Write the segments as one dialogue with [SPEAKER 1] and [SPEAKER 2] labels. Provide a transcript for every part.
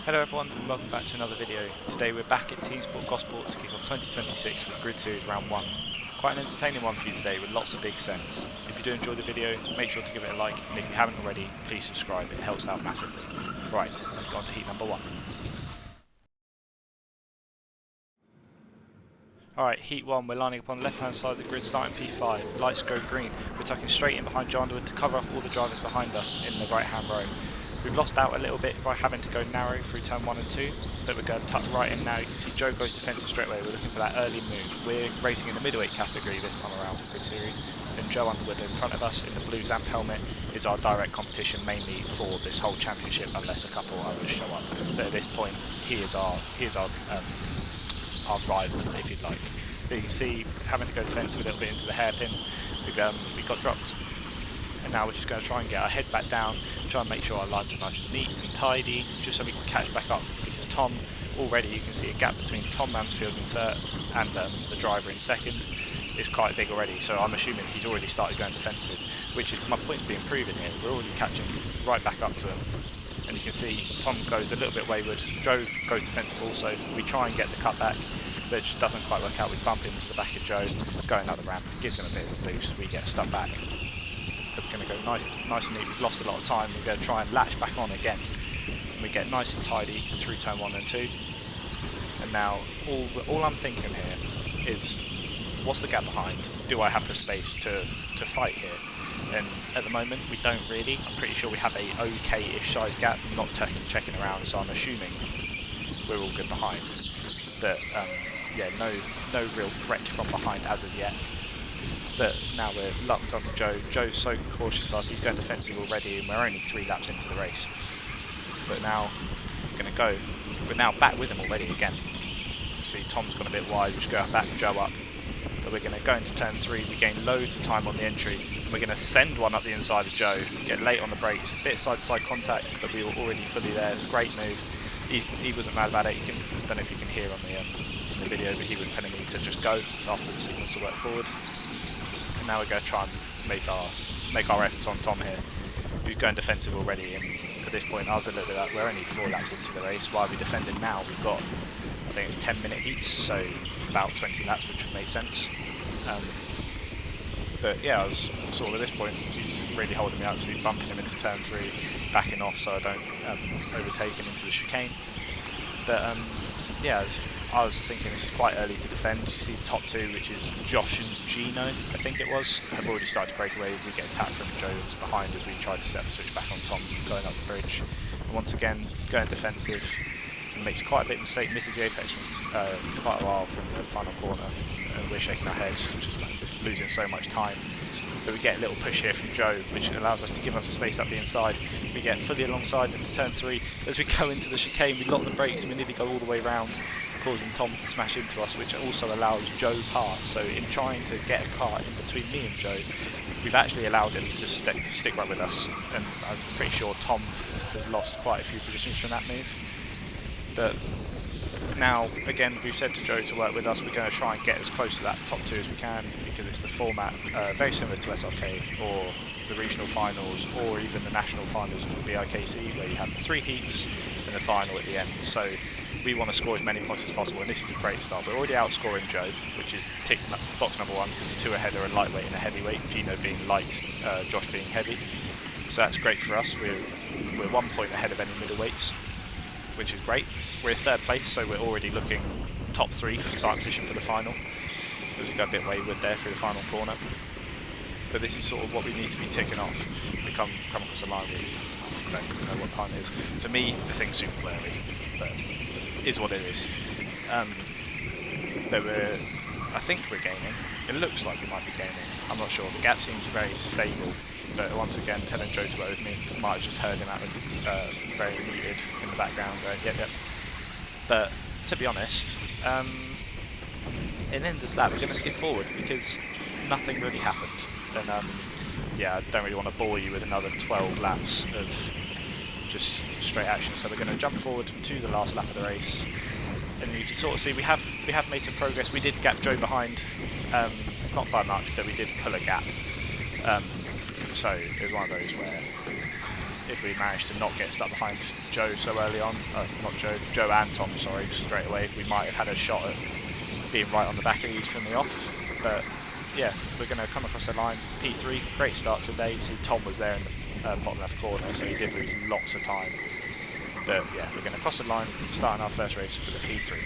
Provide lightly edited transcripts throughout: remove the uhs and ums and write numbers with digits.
[SPEAKER 1] Hello everyone and welcome back to another video. Today we're back at TS Gosport to kick off 2026 with Grid Series Round 1. Quite an entertaining one for you today with lots of big sets. If you do enjoy the video, make sure to give it a like, and if you haven't already, please subscribe, it helps out massively. Right, let's go on to heat number 1. Alright, heat 1, we're lining up on the left hand side of the grid starting P5, lights go green. We're tucking straight in behind Joe Underwood to cover off all the drivers behind us in the right hand row. We've lost out a little bit by having to go narrow through turn 1 and 2, but we're going to tuck right in now. You can see Joe goes defensive straight away. We're looking for that early move. We're racing in the middleweight category this time around for Grid Series, and Joe Underwood in front of us in the blue Zamp helmet is our direct competition mainly for this whole championship, unless a couple others show up. But at this point, he is our rival, if you'd like. But you can see having to go defensive a little bit into the hairpin, we got dropped. And now we're just going to try and get our head back down, try and make sure our lines are nice and neat and tidy, just so we can catch back up, because Tom, already you can see a gap between Tom Mansfield in third and the driver in second is quite big already, so I'm assuming he's already started going defensive, which is my point's being proven here. We're already catching right back up to him. And you can see Tom goes a little bit wayward, Joe goes defensive also, we try and get the cut back, but it just doesn't quite work out. We bump into the back of Joe, going up the ramp, gives him a bit of a boost, we get stuck back. We're going to go nice and neat. We've lost a lot of time. We're going to try and latch back on again. And we get nice and tidy through turn 1 and 2. And now all I'm thinking here is, what's the gap behind? Do I have the space to fight here? And at the moment we don't really. I'm pretty sure we have a okay-ish size gap. I'm not checking around, so I'm assuming we're all good behind. But yeah, no real threat from behind as of yet. But now we're locked onto Joe. Joe's so cautious for us, he's going defensive already, and we're only 3 laps into the race. But now we're going to go. We're now back with him already again. You see Tom's gone a bit wide, which go back Joe up. But we're going to go into turn 3, we gain loads of time on the entry. We're going to send one up the inside of Joe, get late on the brakes, a bit side-to-side contact, but we were already fully there. It's a great move. He wasn't mad about it. I don't know if you can hear on the video, but he was telling me to just go after the signals to work forward. And now we're going to try and make our efforts on Tom here, who's going defensive already. And at this point, I was a little bit up. We're only 4 laps into the race. Why are we defending now? We've got, I think it's 10-minute heats, so about 20 laps, which would make sense. But yeah, I was sort of at this point, he's really holding me up, so he's bumping him into turn 3, backing off so I don't overtake him into the chicane. But yeah, I was thinking this is quite early to defend. You see top 2, which is Josh and Gino, I think it was, have already started to break away. We get a tap from Joe's behind as we tried to set the switch back on Tom going up the bridge. And once again, going defensive, and makes quite a big mistake, misses the apex from quite a while from the final corner. And we're shaking our heads, just like losing so much time. But we get a little push here from Joe, which allows us to give us a space up the inside. We get fully alongside into turn 3. As we go into the chicane, we lock the brakes and we nearly go all the way round, causing Tom to smash into us, which also allows Joe pass. So in trying to get a car in between me and Joe, we've actually allowed him to stick right with us. And I'm pretty sure Tom has lost quite a few positions from that move. But now, again, we've said to Joe to work with us. We're going to try and get as close to that top 2 as we can, because it's the format very similar to SRK or the regional finals or even the national finals of the BIKC, where you have the 3 heats and the final at the end. So we want to score as many points as possible, and this is a great start. We're already outscoring Joe, which is box number 1, because the 2 ahead are a lightweight and a heavyweight, Gino being light, Josh being heavy. So that's great for us. We're 1 point ahead of any middleweights, which is great. We're in 3rd place, so we're already looking top 3 for starting position for the final, as we go a bit wayward there through the final corner. But this is sort of what we need to be ticking off. We come across the line with, I don't even know what time it is. For me, the thing's super blurry, but it is what it is. But I think we're gaining. It looks like we might be gaining. I'm not sure. The gap seems very stable. But once again, telling Joe to work with me, I might have just heard him out very muted in the background going, yep. But to be honest, in this lap we're going to skip forward because nothing really happened. And yeah, I don't really want to bore you with another 12 laps of just straight action. So we're going to jump forward to the last lap of the race. And you can sort of see we have made some progress. We did gap Joe behind, not by much, but we did pull a gap. So it was one of those where if we managed to not get stuck behind Joe so early on, not Joe, Joe and Tom, sorry, straight away, we might have had a shot at being right on the back of these from the off. But yeah, we're going to come across the line. P3, great start today. You see Tom was there in the bottom left corner, so he did lose lots of time. But yeah, we're going to cross the line, starting our first race with a P3.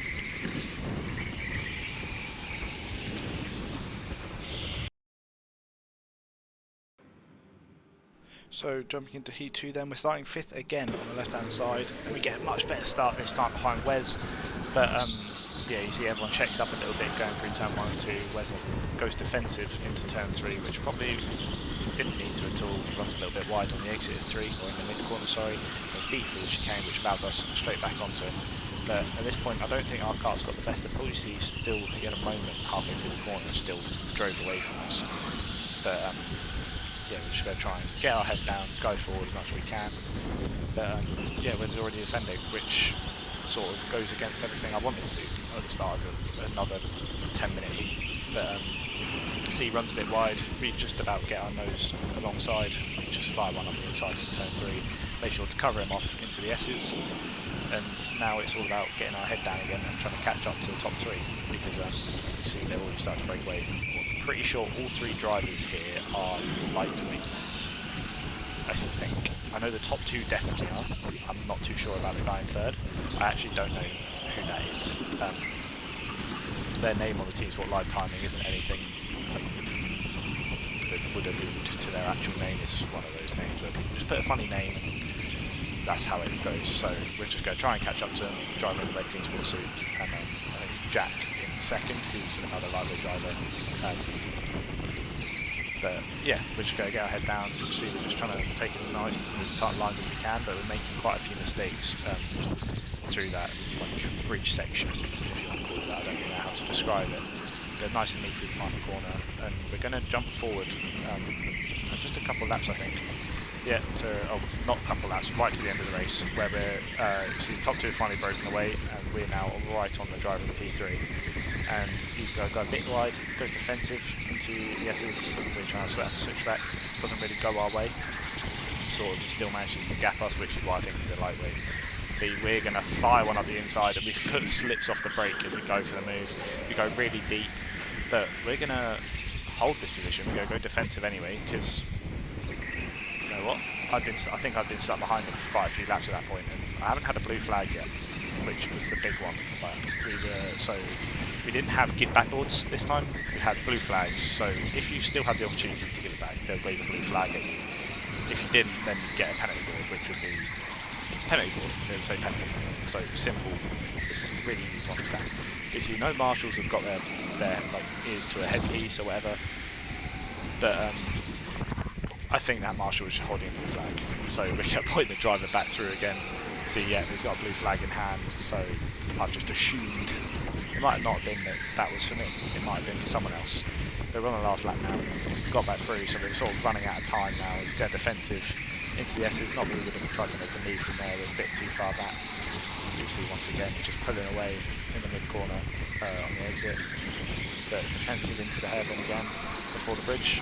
[SPEAKER 1] So jumping into Heat 2 then, we're starting 5th again on the left hand side, and we get a much better start this time behind Wes. But yeah, you see everyone checks up a little bit going through turn 1 and 2. Wes goes defensive into turn 3, which probably didn't need to at all. He runs a little bit wide on the exit of 3, or in the mid corner, sorry. Goes deep through the chicane, which allows us straight back onto it. But at this point, I don't think our car's got the best of it. You see, still, he had a moment halfway through the corner and still drove away from us. But yeah, we're just going to try and get our head down, go forward as much as we can. But yeah, Wes already defending, which sort of goes against everything I wanted to do at the start of another 10-minute heat. But see, runs a bit wide. We just about get our nose alongside, just fire one on the inside in turn 3. Make sure to cover him off into the S's. And now it's all about getting our head down again and trying to catch up to the top 3, because you see they're already starting to break away. Pretty sure all 3 drivers here are lightweights, I think. I know the top 2 definitely are. I'm not too sure about the guy in 3rd. I actually don't know who that is. Their name on the Team Sport Live timing isn't anything that would allude to their actual name. It's one of those names where people just put a funny name and that's how it goes. So we're just going to try and catch up to him, driver in the red Team Sport suit, and I think Jack in 2nd, who's another lightweight driver. But yeah, we're just going to get our head down. See, we're just trying to take it as nice and tight lines as we can, but we're making quite a few mistakes through that like bridge section, if you want to call it that. I don't really know how to describe it. But nice and neat through the final corner, and we're going to jump forward just a couple laps, I think. Yeah, not a couple laps, right to the end of the race, where we're, you see the top 2 have finally broken away, and we're now right on the driver of the P3. And he's got to go a bit wide, goes defensive into the S's, we're trying to switch back, doesn't really go our way. Sort of, he still manages to gap us, which is why I think he's a lightweight. But we're going to fire one up the inside, and my foot slips off the brake as we go for the move. We go really deep, but we're going to hold this position. We're going to go defensive anyway, because you know what? I think I've been stuck behind him for quite a few laps at that point, and I haven't had a blue flag yet, which was the big one. But we didn't have give backboards this time. We had blue flags. So if you still had the opportunity to give it back, they'll wave a blue flag at you. If you didn't, then you get a penalty board, which would be penalty board. They would say penalty. So simple. It's really easy to understand. But you see, no marshals have got their like ears to a headpiece or whatever. But I think that marshal was holding a blue flag. So we're going to point the driver back through again. See, yeah, he's got a blue flag in hand. So I've just assumed it might have not been that was for me. It might have been for someone else. But we're on the last lap now. He's got back through, so we're sort of running out of time now. He's going defensive into the S's. Not really would have tried to make a move from there. We're a bit too far back. You see once again just pulling away in the mid corner on the exit. But defensive into the hairpin again before the bridge.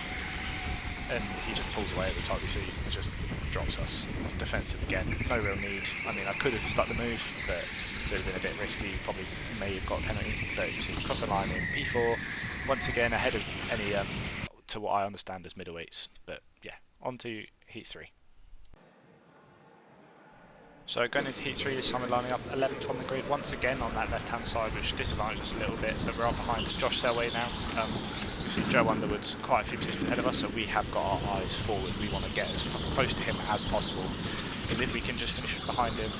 [SPEAKER 1] And he just pulls away at the top. You see, he just drops us. Defensive again. No real need. I mean, I could have stuck the move, but it would have been a bit risky. Probably may have got a penalty. But you see, cross the line in P4. Once again, ahead of any, to what I understand as middleweights. But yeah, on to Heat 3. So going into Heat 3 this time, we're lining up 11th on the grid once again on that left hand side, which disadvantages us a little bit, but we're up behind Josh Selway now. You see Joe Underwood's quite a few positions ahead of us, so we have got our eyes forward. We want to get as close to him as possible, because if we can just finish behind him,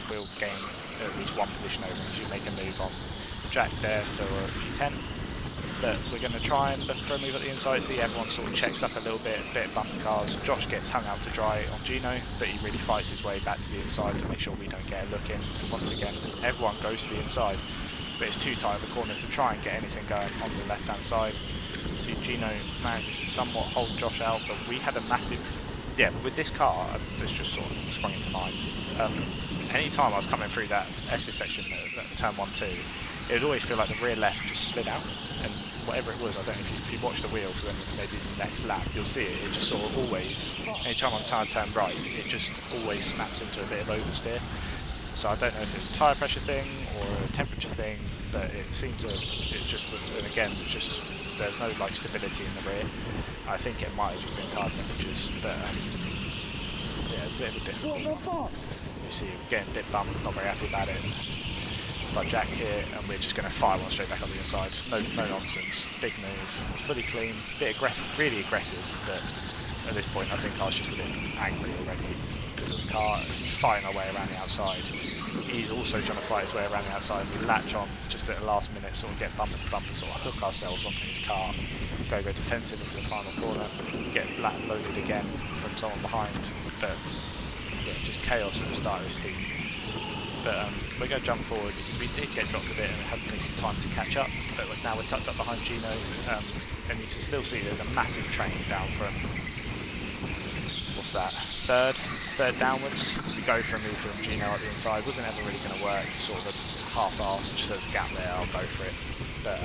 [SPEAKER 1] we'll gain at least one position over him if we make a move on Jack there for P10. But we're going to try and look for a move at the inside, see everyone sort of checks up a little bit of bumping cars. Josh gets hung out to dry on Gino, but he really fights his way back to the inside to make sure we don't get a look in. And once again, everyone goes to the inside, but it's too tight of a corner to try and get anything going on the left-hand side. See, Gino manages to somewhat hold Josh out, but we had a massive... Yeah, with this car, this just sort of sprung into mind. Any time I was coming through that SS section, that turn 1-2, it would always feel like the rear left just slid out, and whatever it was, I don't know if you watch the wheel for maybe the next lap, you'll see it just sort of always, anytime I'm trying to turn right, it just always snaps into a bit of oversteer. So I don't know if it's a tyre pressure thing or a temperature thing, but it seemed to, it just, and again, it's just, there's no like stability in the rear. I think it might have just been tyre temperatures, but yeah, it's a bit of a difficult one. You see, getting a bit bummed, not very happy about it. But Jack here, and we're just going to fire one straight back on the inside. No nonsense. Big move, fully clean, bit aggressive, really aggressive. But at this point, I think I was just a bit angry already because of the car fighting our way around the outside. He's also trying to fight his way around the outside. We latch on just at the last minute, sort of get bumper to bumper, sort of hook ourselves onto his car, go defensive into the final corner, get lap loaded again from someone behind. But yeah, just chaos at the start of this heat. But we're going to jump forward because we did get dropped a bit and we had to take some time to catch up. But now we're tucked up behind Gino, and you can still see there's a massive train down from, what's that, third downwards. We go for a move from Gino up the inside. Wasn't ever really going to work. Sort of a half-assed, just there's a gap there. I'll go for it. But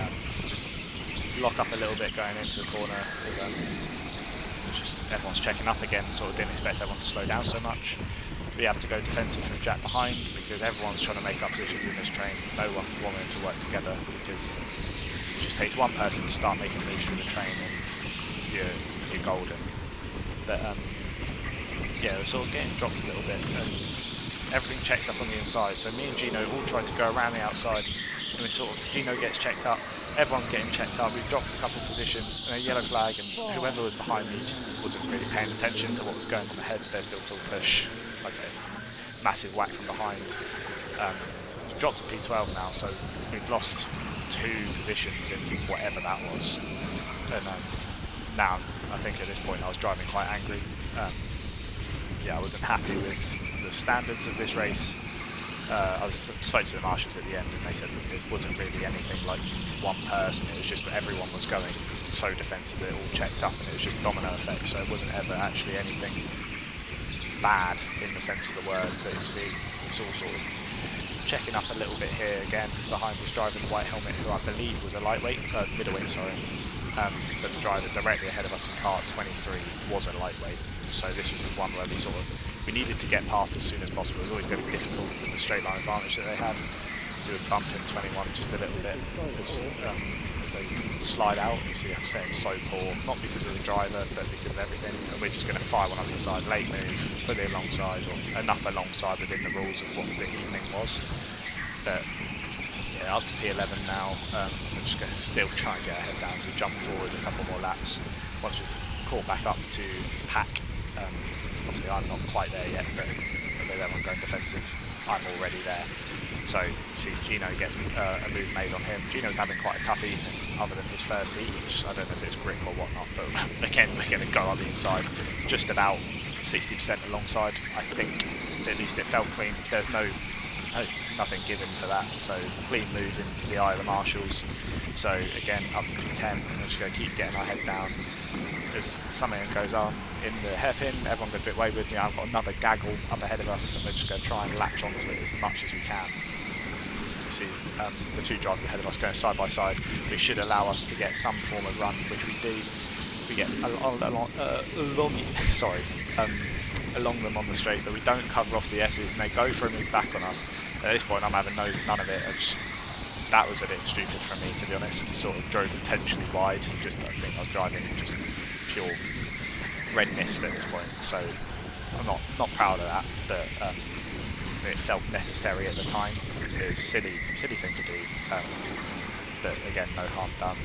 [SPEAKER 1] lock up a little bit going into the corner. It's just everyone's checking up again. Sort of didn't expect everyone to slow down so much. We have to go defensive from Jack behind because everyone's trying to make up positions in this train. No one wanting to work together because it just takes one person to start making moves through the train and you're golden. But yeah, we're sort of getting dropped a little bit and everything checks up on the inside. So me and Gino all tried to go around the outside and we sort of, Gino gets checked up, everyone's getting checked up, we've dropped a couple of positions and a yellow flag, and whoever was behind me just wasn't really paying attention to what was going on ahead. They're still full push, like a massive whack from behind. It's dropped to P12 now, so we've lost 2 positions in whatever that was. And now, I think at this point I was driving quite angry. Yeah, I wasn't happy with the standards of this race. I spoke to the marshals at the end and they said it wasn't really anything like one person, it was just that everyone was going so defensive that it all checked up and it was just domino effect, so it wasn't ever actually anything bad in the sense of the word. But you see it's all sort of checking up a little bit here again behind this driver in the white helmet who I believe was a middleweight, sorry. But the driver directly ahead of us in car 23 was a lightweight. So this was the one where we needed to get past as soon as possible. It was always going to be difficult with the straight line advantage that they had. So we bump in 21 just a little bit as they slide out. You see I'm saying so poor, not because of the driver, but because of everything. And we're just going to fire one on the inside, late move, fully alongside, or enough alongside within the rules of what the evening was. But yeah, up to P11 now. We're just going to still try and get our head down. We jump forward a couple more laps. Once we've caught back up to the pack, obviously I'm not quite there yet, but with everyone going defensive, I'm already there. So you see Gino gets a move made on him. Gino's having quite a tough evening other than his first heat, which I don't know if it's grip or whatnot, but again we're going to go on the inside just about 60% alongside. I think at least it felt clean. There's nothing given for that, so clean move into the eye of the marshals. So again up to P10, we're just going to keep getting our head down. As something goes on in the hairpin, everyone goes a bit wayward. I've got another gaggle up ahead of us and we're just going to try and latch onto it as much as we can. You see the 2 drivers ahead of us going side by side, which should allow us to get some form of run, which we do. We get along them on the straight, but we don't cover off the S's and they go for a move back on us. At this point I'm having none of it. That was a bit stupid from me, to be honest. Sort of drove intentionally wide. I think I was driving just pure red mist at this point. So I'm not proud of that, but it felt necessary at the time. It was silly thing to do. But again, no harm done.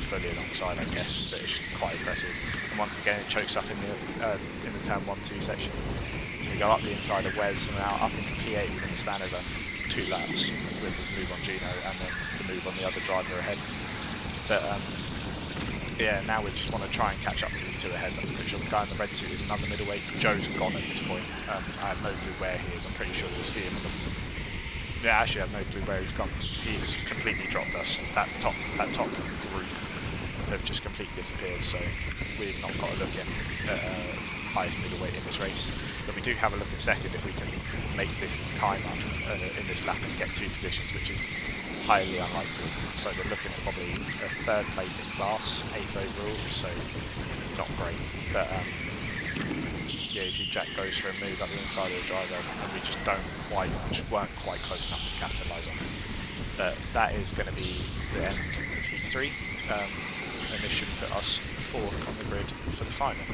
[SPEAKER 1] Fully alongside, I guess, but it's quite aggressive. And once again, it chokes up in the turn 1-2 section. We go up the inside of Wes and now up into P8 within the span of 2 laps with the move on Gino and then the move on the other driver ahead. But yeah, now we just want to try and catch up to these 2 ahead. I'm pretty sure the guy in the red suit is another middleweight. Joe's gone at this point. I have no clue where he is. I'm pretty sure we'll see him. Yeah, actually I have no clue where he's gone. He's completely dropped us. That top group have just completely disappeared, so we've not got a look in highest middleweight in this race. But we do have a look at second if we can make this time up in this lap and get 2 positions, which is highly unlikely. So we're looking at probably a third place in class, 8th overall, so not great. But yeah, you see Jack goes for a move up the inside of the driver, and we just weren't quite close enough to capitalise on it. But that is going to be the end of Heat 3, and this should put us 4th on the grid for the final.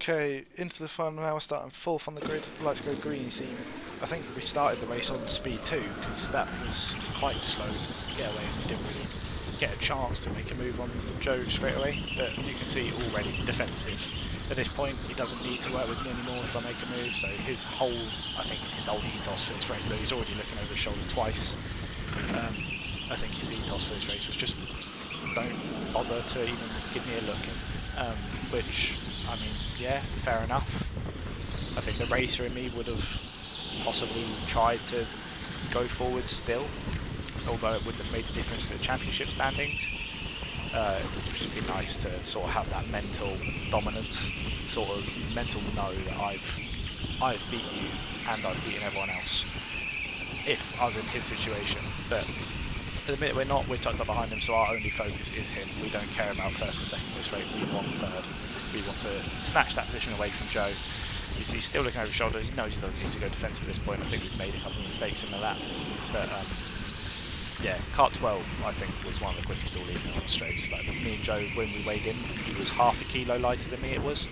[SPEAKER 1] Okay, into the final now. We're starting 4th on the grid. Lights go green team. I think we started the race on speed 2 because that was quite slow to get away. We didn't really get a chance to make a move on Joe straight away, but you can see already defensive. At this point, he doesn't need to work with me anymore if I make a move, so his whole ethos for this race, though he's already looking over his shoulder twice. I think his ethos for this race was just don't bother to even give me a look in, which, I mean, yeah, fair enough. I think the racer in me would have possibly tried to go forward still, although it wouldn't have made a difference to the championship standings. It would just be nice to sort of have that mental dominance, sort of mental know that I've beat you and I've beaten everyone else, if I was in his situation. But at the minute we're not, we're tucked up behind him, so our only focus is him. We don't care about first and second this race, we want third. We want to snatch that position away from Joe. You see he's still looking over his shoulder, he knows he doesn't need to go defensive at this point. I think we've made a couple of mistakes in the lap, but yeah, kart 12 I think was one of the quickest all evening on the straights. Like me and Joe, when we weighed in, he was half a kilo lighter than me it was.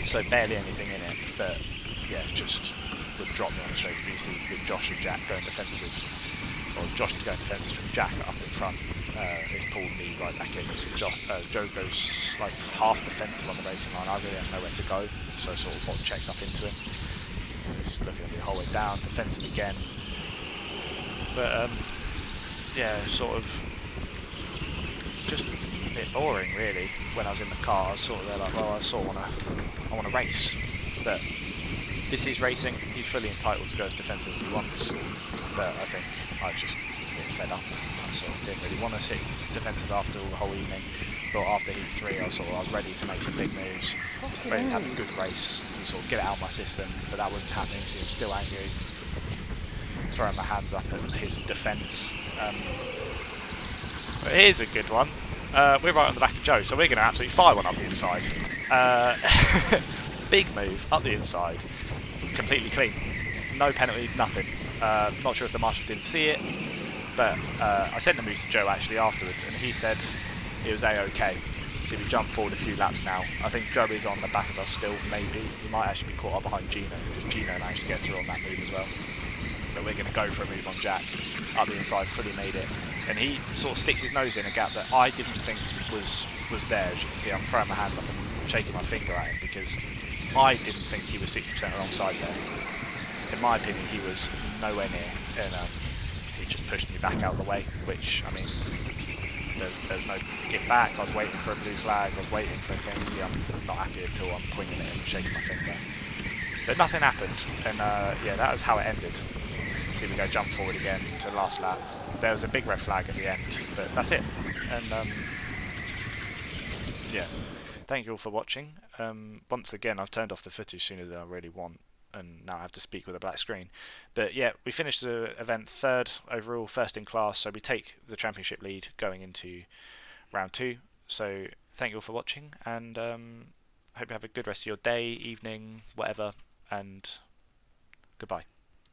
[SPEAKER 1] So barely anything in it, but yeah, just would drop me on the straight. You see with Josh and Jack going defensive, or Josh going defensive from Jack up in front, it's pulled me right back in. So Joe goes like half defensive on the racing line. I really have nowhere to go, so I sort of got checked up into him. Just looking at me the whole way down, defensive again. But yeah, sort of just a bit boring really. When I was in the car, I was sort of there like, well, I want to race, but this is racing. He's fully entitled to go as defensive as he wants. But I think I just was a bit fed up. I sort of didn't really want to sit defensive after the whole evening. Thought after Heat 3 I was ready to make some big moves, ready to have a good race and sort of get it out of my system, but that wasn't happening, so he was still angry, throwing my hands up at his defence. But here's a good one. We're right on the back of Joe, so we're going to absolutely fire one up the inside. Big move up the inside, completely clean, no penalty, nothing. Not sure if the marshal didn't see it, but I sent the move to Joe actually afterwards, and he said it was a-okay. So we jumped forward a few laps now. I think Joe is on the back of us still, maybe. He might actually be caught up behind Gino, because Gino managed to get through on that move as well. But we're going to go for a move on Jack, up the inside, fully made it. And he sort of sticks his nose in a gap that I didn't think was there. As you can see, I'm throwing my hands up and shaking my finger at him, because I didn't think he was 60% alongside there. In my opinion, he was nowhere near, and he just pushed me back out of the way, which, I mean, there's no give back. I was waiting for a blue flag, I was waiting for a thing. See, I'm not happy at all. I'm pointing at him and shaking my finger. But nothing happened, and yeah, that was how it ended. See, we go jump forward again to the last lap. There was a big red flag at the end, but that's it. And yeah, thank you all for watching. Once again, I've turned off the footage sooner than I really want, and now I have to speak with a black screen. But yeah, we finished the event 3rd overall, 1st in class, so we take the championship lead going into round 2. So thank you all for watching, and hope you have a good rest of your day, evening, whatever, and goodbye.